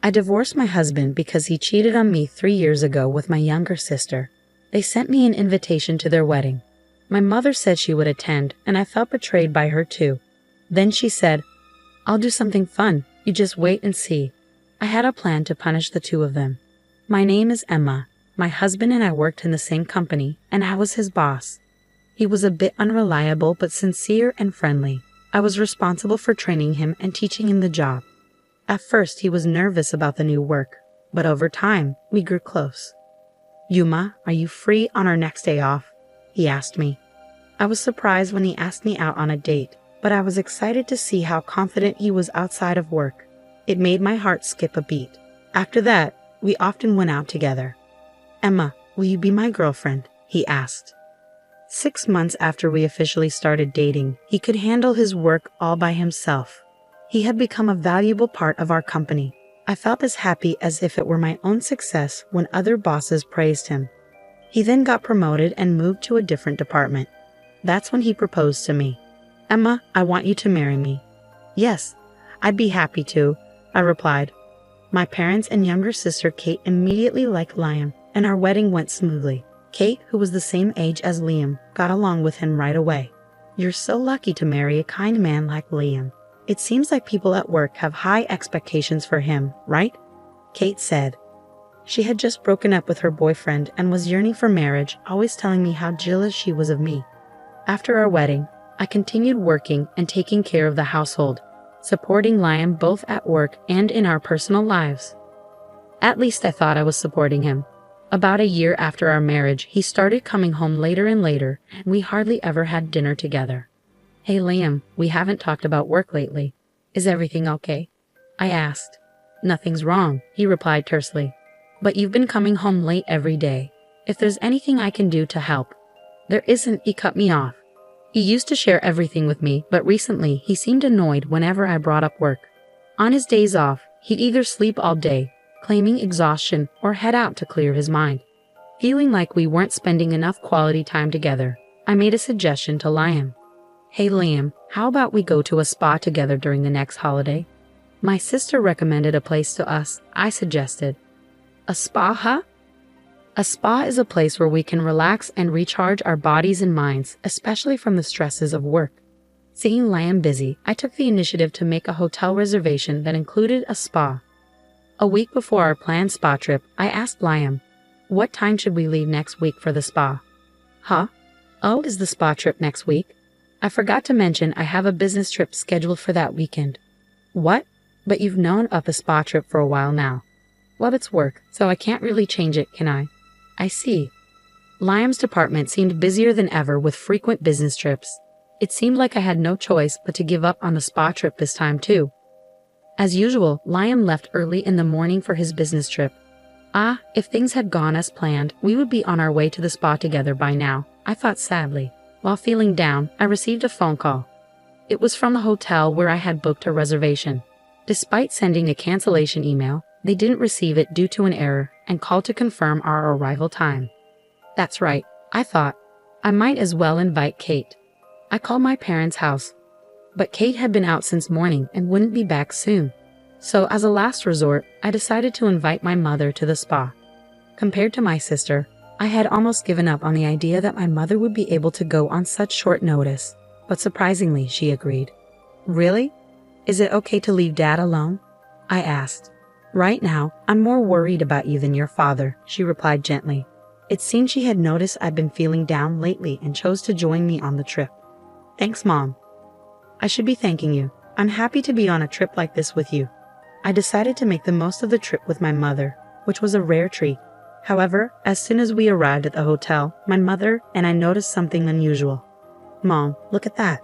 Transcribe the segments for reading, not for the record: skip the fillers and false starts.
I divorced my husband because he cheated on me 3 years ago with my younger sister. They sent me an invitation to their wedding. My mother said she would attend, and I felt betrayed by her too. Then she said, "I'll do something fun, you just wait and see." I had a plan to punish the two of them. My name is Emma. My husband and I worked in the same company, and I was his boss. He was a bit unreliable but sincere and friendly. I was responsible for training him and teaching him the job. At first, he was nervous about the new work, but over time, we grew close. "Yuma, are you free on our next day off?" he asked me. I was surprised when he asked me out on a date, but I was excited to see how confident he was outside of work. It made my heart skip a beat. After that, we often went out together. "Emma, will you be my girlfriend?" he asked. 6 months after we officially started dating, he could handle his work all by himself. He had become a valuable part of our company. I felt as happy as if it were my own success when other bosses praised him. He then got promoted and moved to a different department. That's when he proposed to me. "Emma, I want you to marry me." "Yes, I'd be happy to," I replied. My parents and younger sister Kate immediately liked Liam, and our wedding went smoothly. Kate, who was the same age as Liam, got along with him right away. "You're so lucky to marry a kind man like Liam. It seems like people at work have high expectations for him, right?" Kate said. She had just broken up with her boyfriend and was yearning for marriage, always telling me how jealous she was of me. After our wedding, I continued working and taking care of the household, supporting Liam both at work and in our personal lives. At least I thought I was supporting him. About a year after our marriage, he started coming home later and later, and we hardly ever had dinner together. "Hey Liam, we haven't talked about work lately. Is everything okay?" I asked. "Nothing's wrong," he replied tersely. "But you've been coming home late every day. If there's anything I can do to help." "There isn't," he cut me off. He used to share everything with me, but recently he seemed annoyed whenever I brought up work. On his days off, he'd either sleep all day, claiming exhaustion, or head out to clear his mind. Feeling like we weren't spending enough quality time together, I made a suggestion to Liam. "Hey Liam, how about we go to a spa together during the next holiday?" My sister recommended a place to us. I suggested. "A spa, huh?" A spa is a place where we can relax and recharge our bodies and minds, especially from the stresses of work. Seeing Liam busy, I took the initiative to make a hotel reservation that included a spa. A week before our planned spa trip, I asked Liam, "What time should we leave next week for the spa?" "Huh? Oh, is the spa trip next week? I forgot to mention I have a business trip scheduled for that weekend." "What? But you've known of the spa trip for a while now." "Well, it's work, so I can't really change it, can I?" "I see." Liam's department seemed busier than ever with frequent business trips. It seemed like I had no choice but to give up on the spa trip this time too. As usual, Liam left early in the morning for his business trip. If things had gone as planned, we would be on our way to the spa together by now, I thought sadly. While feeling down, I received a phone call. It was from the hotel where I had booked a reservation. Despite sending a cancellation email, they didn't receive it due to an error and called to confirm our arrival time. That's right, I thought. I might as well invite Kate. I called my parents' house, but Kate had been out since morning and wouldn't be back soon. So as a last resort, I decided to invite my mother to the spa. Compared to my sister, I had almost given up on the idea that my mother would be able to go on such short notice, but surprisingly, she agreed. "Really? Is it okay to leave Dad alone?" I asked. "Right now, I'm more worried about you than your father," she replied gently. It seemed she had noticed I'd been feeling down lately and chose to join me on the trip. "Thanks, Mom." "I should be thanking you. I'm happy to be on a trip like this with you." I decided to make the most of the trip with my mother, which was a rare treat. However, as soon as we arrived at the hotel, my mother and I noticed something unusual. "Mom, look at that."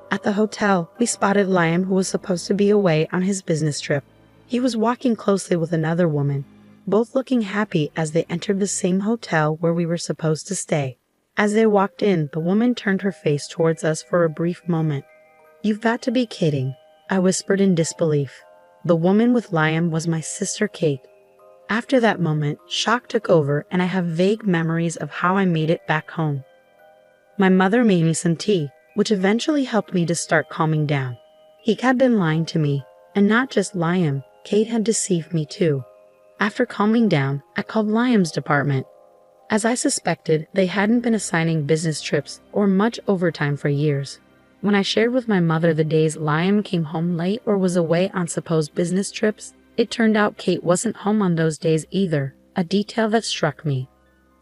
At the hotel, we spotted Liam, who was supposed to be away on his business trip. He was walking closely with another woman, both looking happy as they entered the same hotel where we were supposed to stay. As they walked in, the woman turned her face towards us for a brief moment. "You've got to be kidding," I whispered in disbelief. The woman with Liam was my sister Kate. After that moment, shock took over and I have vague memories of how I made it back home. My mother made me some tea, which eventually helped me to start calming down. He had been lying to me, and not just Liam, Kate had deceived me too. After calming down, I called Liam's department. As I suspected, they hadn't been assigning business trips or much overtime for years. When I shared with my mother the days Liam came home late or was away on supposed business trips, it turned out Kate wasn't home on those days either, a detail that struck me.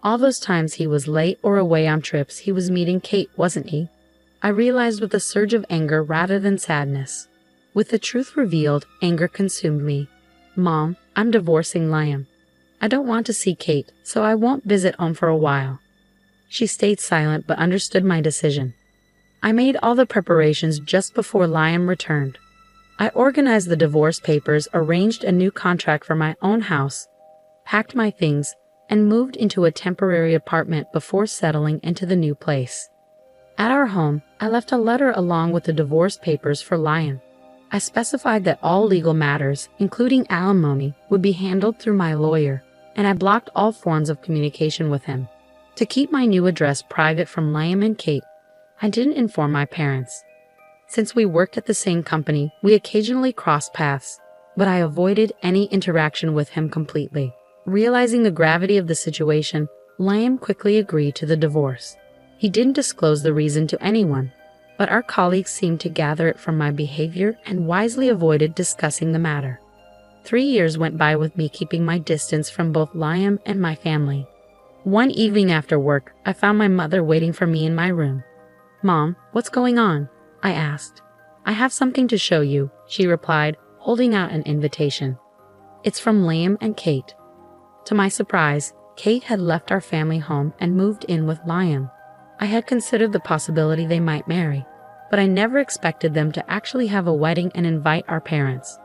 All those times he was late or away on trips, he was meeting Kate, wasn't he? I realized with a surge of anger rather than sadness. With the truth revealed, anger consumed me. Mom, I'm divorcing Liam. I don't want to see Kate, so I won't visit home for a while. She stayed silent but understood my decision. I made all the preparations just before Liam returned. I organized the divorce papers, arranged a new contract for my own house, packed my things, and moved into a temporary apartment before settling into the new place. At our home, I left a letter along with the divorce papers for Liam. I specified that all legal matters, including alimony, would be handled through my lawyer, and I blocked all forms of communication with him. To keep my new address private from Liam and Kate, I didn't inform my parents. Since we worked at the same company, we occasionally crossed paths, but I avoided any interaction with him completely. Realizing the gravity of the situation, Liam quickly agreed to the divorce. He didn't disclose the reason to anyone, but our colleagues seemed to gather it from my behavior and wisely avoided discussing the matter. 3 years went by with me keeping my distance from both Liam and my family. One evening after work, I found my mother waiting for me in my room. "Mom, what's going on?" I asked. "I have something to show you," she replied, holding out an invitation. "It's from Liam and Kate." To my surprise, Kate had left our family home and moved in with Liam. I had considered the possibility they might marry, but I never expected them to actually have a wedding and invite our parents.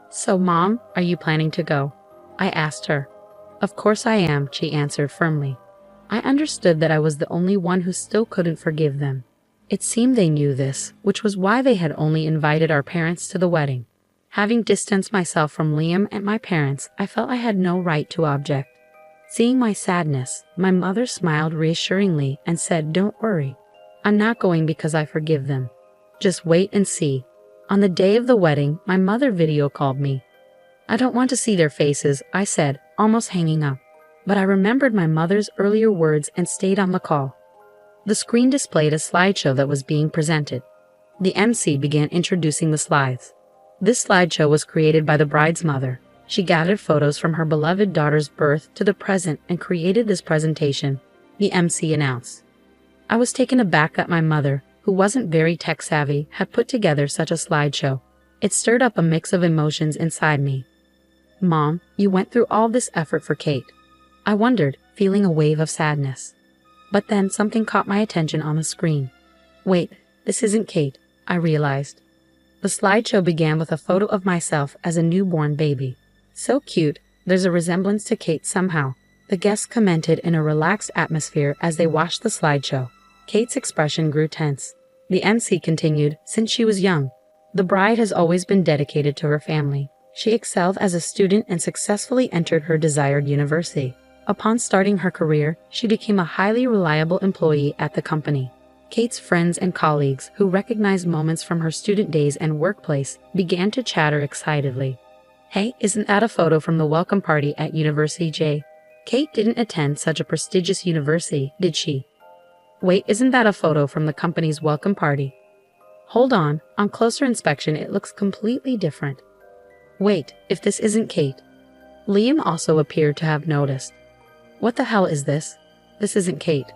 "So, Mom, are you planning to go?" I asked her. "Of course I am," she answered firmly. I understood that I was the only one who still couldn't forgive them. It seemed they knew this, which was why they had only invited our parents to the wedding. Having distanced myself from Liam and my parents, I felt I had no right to object. Seeing my sadness, my mother smiled reassuringly and said, "Don't worry. I'm not going because I forgive them. Just wait and see." On the day of the wedding, my mother video called me. "I don't want to see their faces," I said, almost hanging up. But I remembered my mother's earlier words and stayed on the call. The screen displayed a slideshow that was being presented. The MC began introducing the slides. This slideshow was created by the bride's mother. She gathered photos from her beloved daughter's birth to the present and created this presentation, the MC announced. I was taken aback that my mother, who wasn't very tech-savvy, had put together such a slideshow. It stirred up a mix of emotions inside me. "Mom, you went through all this effort for Kate." I wondered, feeling a wave of sadness. But then something caught my attention on the screen. "Wait, this isn't Kate," I realized. The slideshow began with a photo of myself as a newborn baby. "So cute, there's a resemblance to Kate somehow," the guests commented in a relaxed atmosphere as they watched the slideshow. Kate's expression grew tense. The MC continued, "Since she was young, the bride has always been dedicated to her family. She excelled as a student and successfully entered her desired university. Upon starting her career, she became a highly reliable employee at the company." Kate's friends and colleagues, who recognized moments from her student days and workplace, began to chatter excitedly. "Hey, isn't that a photo from the welcome party at University J? Kate didn't attend such a prestigious university, did she? Wait, isn't that a photo from the company's welcome party? Hold on closer inspection it looks completely different. Wait, if this isn't Kate." Liam also appeared to have noticed. "What the hell is this? This isn't Kate."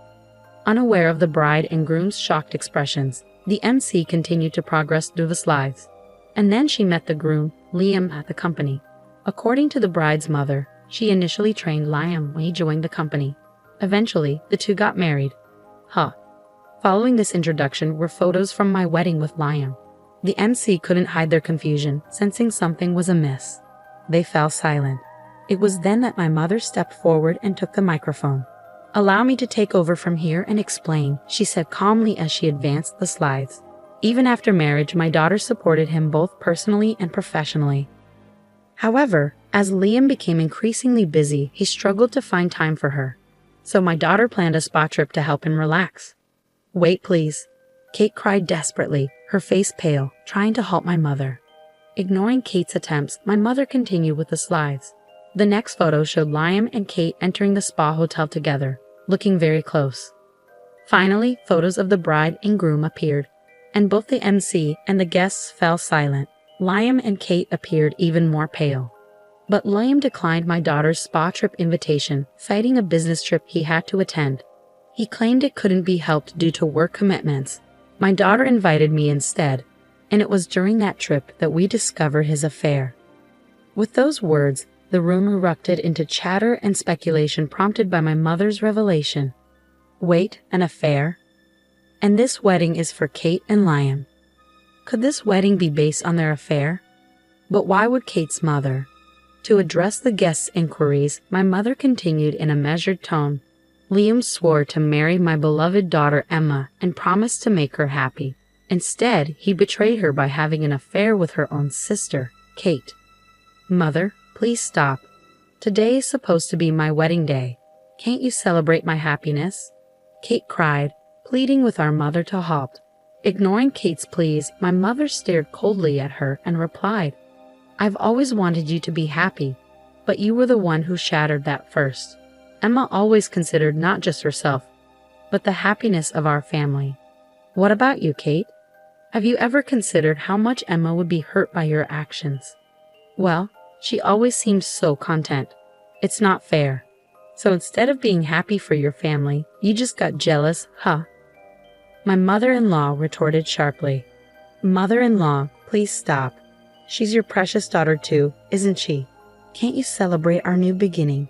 Unaware of the bride and groom's shocked expressions, the MC continued to progress through the slides. And then she met the groom, Liam, at the company. According to the bride's mother, she initially trained Liam when he joined the company. Eventually, the two got married. Following this introduction were photos from my wedding with Liam. The MC couldn't hide their confusion, sensing something was amiss. They fell silent. It was then that my mother stepped forward and took the microphone. "Allow me to take over from here and explain," she said calmly as she advanced the slides. Even after marriage, my daughter supported him both personally and professionally. However, as Liam became increasingly busy, he struggled to find time for her. So my daughter planned a spa trip to help him relax. "Wait, please." Kate cried desperately, her face pale, trying to halt my mother. Ignoring Kate's attempts, my mother continued with the slides. The next photo showed Liam and Kate entering the spa hotel together, looking very close. Finally, photos of the bride and groom appeared, and both the MC and the guests fell silent. Liam and Kate appeared even more pale. But Liam declined my daughter's spa trip invitation, citing a business trip he had to attend. He claimed it couldn't be helped due to work commitments. My daughter invited me instead, and it was during that trip that we discovered his affair. With those words, the room erupted into chatter and speculation prompted by my mother's revelation. Wait, an affair? And this wedding is for Kate and Liam. Could this wedding be based on their affair? But why would Kate's mother? To address the guests' inquiries, my mother continued in a measured tone. Liam swore to marry my beloved daughter Emma and promised to make her happy. Instead, he betrayed her by having an affair with her own sister, Kate. Mother, please stop. Today is supposed to be my wedding day. Can't you celebrate my happiness? Kate cried, pleading with our mother to halt. Ignoring Kate's pleas, my mother stared coldly at her and replied, I've always wanted you to be happy, but you were the one who shattered that first. Emma always considered not just herself, but the happiness of our family. What about you, Kate? Have you ever considered how much Emma would be hurt by your actions? Well, she always seemed so content. It's not fair. So instead of being happy for your family, you just got jealous, huh? My mother-in-law retorted sharply. Mother-in-law, please stop. She's your precious daughter too, isn't she? Can't you celebrate our new beginning?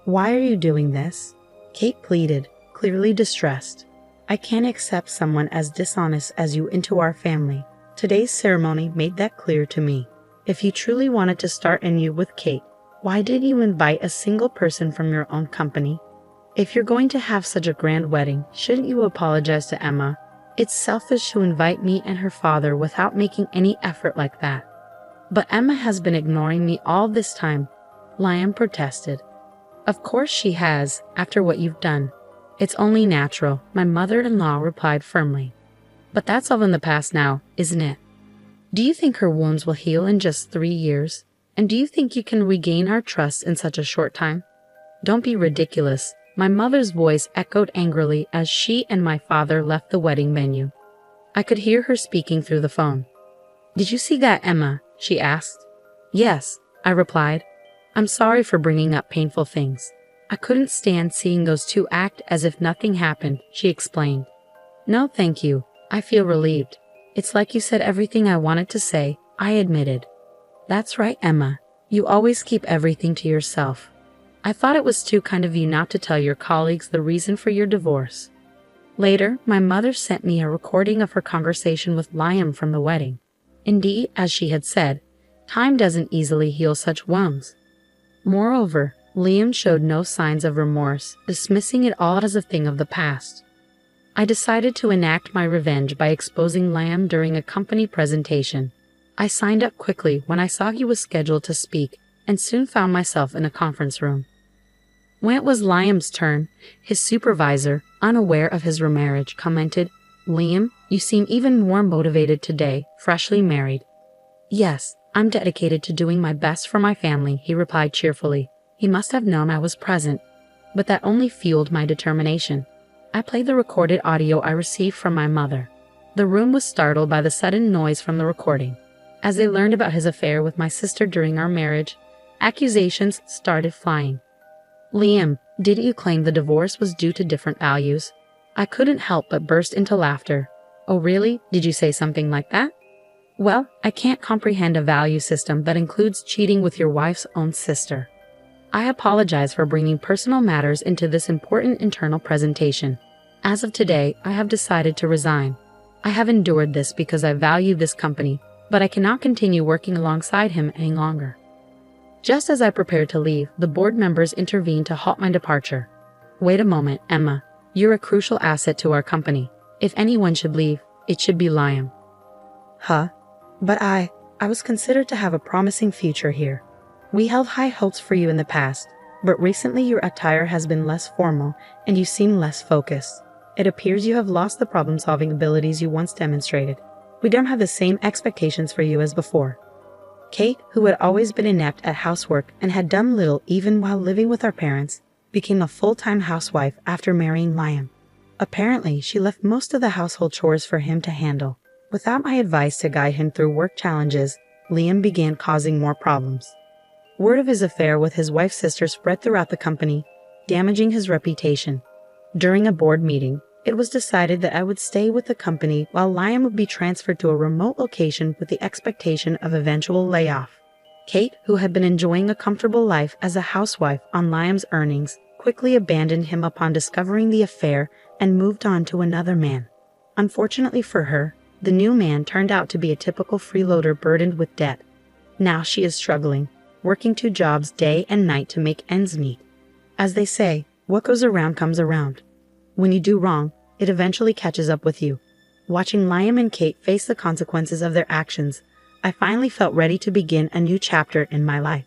Why are you doing this? Kate pleaded, clearly distressed. I can't accept someone as dishonest as you into our family. Today's ceremony made that clear to me. If you truly wanted to start anew with Kate, why didn't you invite a single person from your own company? If you're going to have such a grand wedding, shouldn't you apologize to Emma? It's selfish to invite me and her father without making any effort like that. But Emma has been ignoring me all this time, Liam protested. Of course she has, after what you've done. It's only natural, my mother-in-law replied firmly. But that's all in the past now, isn't it? Do you think her wounds will heal in just 3 years? And do you think you can regain our trust in such a short time? Don't be ridiculous. My mother's voice echoed angrily as she and my father left the wedding venue. I could hear her speaking through the phone. Did you see that, Emma? She asked. Yes, I replied. I'm sorry for bringing up painful things. I couldn't stand seeing those two act as if nothing happened, she explained. No, thank you. I feel relieved. It's like you said everything I wanted to say, I admitted. That's right, Emma. You always keep everything to yourself. I thought it was too kind of you not to tell your colleagues the reason for your divorce. Later, my mother sent me a recording of her conversation with Liam from the wedding. Indeed, as she had said, time doesn't easily heal such wounds. Moreover, Liam showed no signs of remorse, dismissing it all as a thing of the past. I decided to enact my revenge by exposing Liam during a company presentation. I signed up quickly when I saw he was scheduled to speak and soon found myself in a conference room. When it was Liam's turn, his supervisor, unaware of his remarriage, commented, Liam, you seem even more motivated today, freshly married. Yes, I'm dedicated to doing my best for my family, he replied cheerfully. He must have known I was present, but that only fueled my determination. I played the recorded audio I received from my mother. The room was startled by the sudden noise from the recording. As they learned about his affair with my sister during our marriage, accusations started flying. Liam, didn't you claim the divorce was due to different values? I couldn't help but burst into laughter. Oh really? Did you say something like that? Well, I can't comprehend a value system that includes cheating with your wife's own sister. I apologize for bringing personal matters into this important internal presentation. As of today, I have decided to resign. I have endured this because I value this company, but I cannot continue working alongside him any longer. Just as I prepared to leave, the board members intervened to halt my departure. Wait a moment, Emma. You're a crucial asset to our company. If anyone should leave, it should be Liam. Huh? But I was considered to have a promising future here. We held high hopes for you in the past, but recently your attire has been less formal and you seem less focused. It appears you have lost the problem-solving abilities you once demonstrated. We don't have the same expectations for you as before. Kate, who had always been inept at housework and had done little even while living with our parents, became a full-time housewife after marrying Liam. Apparently, she left most of the household chores for him to handle. Without my advice to guide him through work challenges, Liam began causing more problems. Word of his affair with his wife's sister spread throughout the company, damaging his reputation. During a board meeting, it was decided that I would stay with the company while Liam would be transferred to a remote location with the expectation of eventual layoff. Kate, who had been enjoying a comfortable life as a housewife on Liam's earnings, quickly abandoned him upon discovering the affair and moved on to another man. Unfortunately for her, the new man turned out to be a typical freeloader burdened with debt. Now she is struggling, working 2 jobs day and night to make ends meet. As they say, what goes around comes around. When you do wrong, it eventually catches up with you. Watching Liam and Kate face the consequences of their actions, I finally felt ready to begin a new chapter in my life.